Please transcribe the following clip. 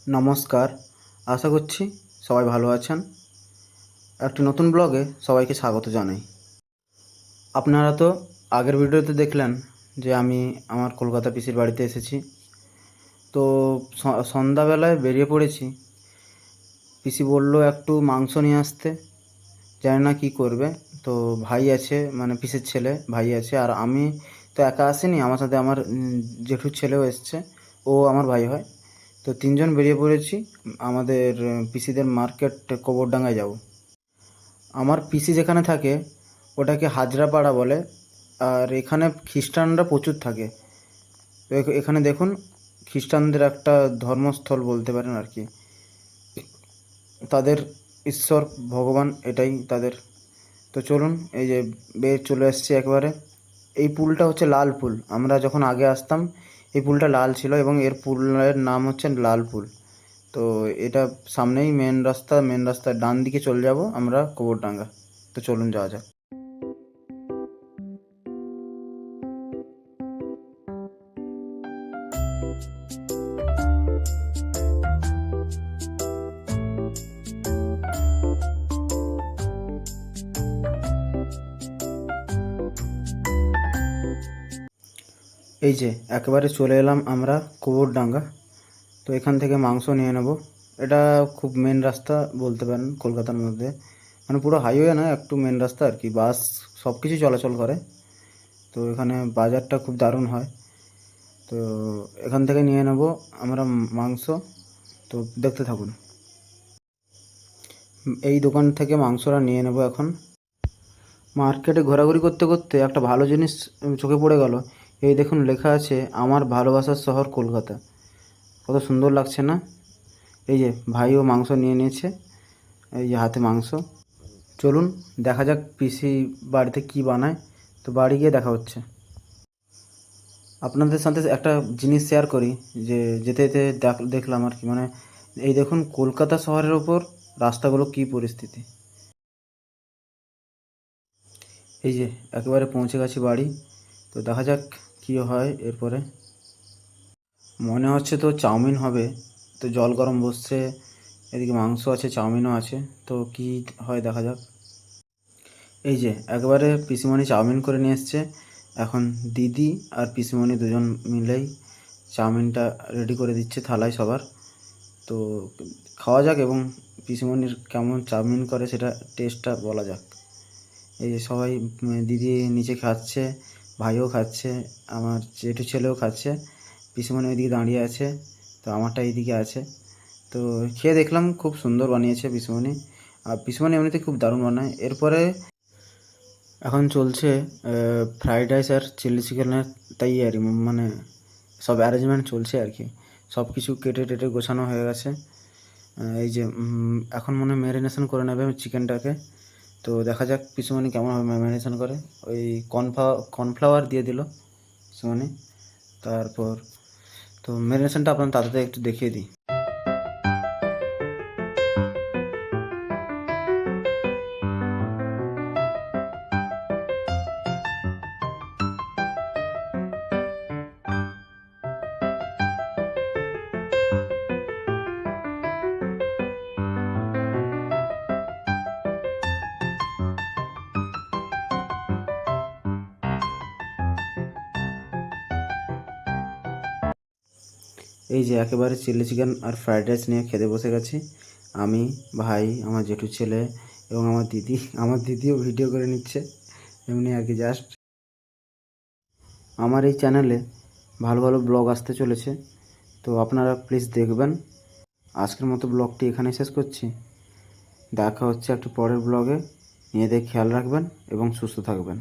নমস্কার, আশা করছি সবাই ভালো আছেন। একটি নতুন ব্লগে সবাইকে স্বাগত জানাই। আপনারা তো আগের ভিডিওতে দেখলেন যে আমি আমার কলকাতা পিসির বাড়িতে এসেছি। তো সন্ধ্যাবেলায় বেরিয়ে পড়েছি। পিসি বলল একটু মাংস নিয়ে আসতে, জানি না কী করবে। তো ভাই আছে, মানে পিসির ছেলে ভাই আছে, আর আমি তো একা আসিনি, আমার সাথে আমার জেঠুর ছেলেও এসছে, ও আমার ভাই হয়। তো তিনজন বেরিয়ে পড়েছি আমাদের পিসিদের মার্কেট কবরডাঙ্গায় যাব। আমার পিসি যেখানে থাকে ওটাকে হাজরাপাড়া বলে, আর এখানে খ্রিস্টানরা প্রচুর থাকে। তো এখানে দেখুন, খ্রিস্টানদের একটা ধর্মস্থল বলতে পারেন আর কি। তাদের ঈশ্বর ভগবান এটাই তাদের। তো চলুন, এই যে চলে এসেছি একবারে। এই পুলটা হচ্ছে লাল পুল। আমরা যখন আগে আসতাম এই পুলটা লাল ছিল এবং এর পুলের নাম হচ্ছে লাল পুল। তো এটা সামনেই মেন রাস্তার ডান দিকে চলে যাব আমরা কবরডাঙ্গা। তো চলুন যাওয়া যাক। এই যে একেবারে চলে এলাম আমরা কবরডাঙ্গা। তো এখান থেকে মাংস নিয়ে নেব। এটা খুব মেন রাস্তা বলতে পারেন কলকাতার মধ্যে, মানে পুরো হাইওয়ে না, একটু মেন রাস্তা আর কি, বাস সব কিছু চলাচল করে। তো এখানে বাজারটা খুব দারুণ হয়। তো এখান থেকে নিয়ে নেব আমরা মাংস। তো দেখতে থাকুন। এই দোকান থেকে মাংসটা নিয়ে নেব এখন। মার্কেটে ঘোরাঘুরি করতে করতে একটা ভালো জিনিস চোখে পড়ে গেল। এই দেখুন, লেখা আছে আমার ভালোবাসার শহর কলকাতা। কত সুন্দর লাগছে না? এই যে ভাইও মাংস নিয়ে নিয়েছে, এই যে হাতে মাংস। চলুন দেখা যাক পিসি বাড়িতে কি বানায়। তো বাড়ি গিয়ে দেখা হচ্ছে। আপনাদের সাথে একটা জিনিস শেয়ার করি, যে যেতে যেতে দেখলাম আর কি, মানে এই দেখুন কলকাতা শহরের ওপর রাস্তাগুলো কি পরিস্থিতি। এই যে একেবারে পৌঁছে গেছি বাড়ি। তো দেখা যাক কী হয় এরপরে। মনে হচ্ছে তো চাউমিন হবে। তো জল গরম বসছে, এদিকে মাংস আছে, চাউমিনও আছে। তো কি হয় দেখা যাক। এই যে একবারে পিসিমণি চাউমিন করে নিয়ে এসছে। এখন দিদি আর পিসিমণি দুজন মিলেই চাউমিনটা রেডি করে দিচ্ছে থালায় সবার। তো খাওয়া যাক এবং পিসিমণির কেমন চাউমিন করে সেটা টেস্টটা বলা যাক। এই যে সবাই, দিদি নিচে খাচ্ছে, ভাইও খাচ্ছে, আমার জেঠু ছেলেও খাচ্ছে, পিসিমণি ওইদিকে দাঁড়িয়ে আছে, তো আমারটা এইদিকে আছে। তো খেয়ে দেখলাম খুব সুন্দর বানিয়েছে পিসিমণি। আর পিসিমণি এমনিতে খুব দারুণ বানায়। এরপরে এখন চলছে ফ্রাইড রাইস আর চিলি চিকেনের তৈয়ারি, মানে সব অ্যারেঞ্জমেন্ট চলছে আর কি। সব কিছু কেটে টেটে গোছানো হয়ে গেছে। এই যে এখন মনে হয় ম্যারিনেশন করে নেবে চিকেনটাকে। তো দেখা যাক পিসুমণি কেমনভাবে ম্যারিনেশন করে। ওই কর্নফ্লাওয়ার দিয়ে দিল পিসুমণি। তারপর তো ম্যারিনেশনটা আপনার তাড়াতাড়ি একটু দেখিয়ে দিই। এই যে একেবারে চিলি চিকেন আর ফ্রাইড রাইস নিয়ে খেতে বসে গেছি। আমি, ভাই, আমার জেঠু ছেলে এবং আমার দিদিও ভিডিও করে নিচ্ছে এমনি আর কি জাস্ট। আমার এই চ্যানেলে ভালো ভালো ব্লগ আসতে চলেছে, তো আপনারা প্লিজ দেখবেন। আজকের মতো ব্লগটি এখানে শেষ করছি। দেখা হচ্ছে একটু পরের ব্লগে। নিজেদের খেয়াল রাখবেন এবং সুস্থ থাকবেন।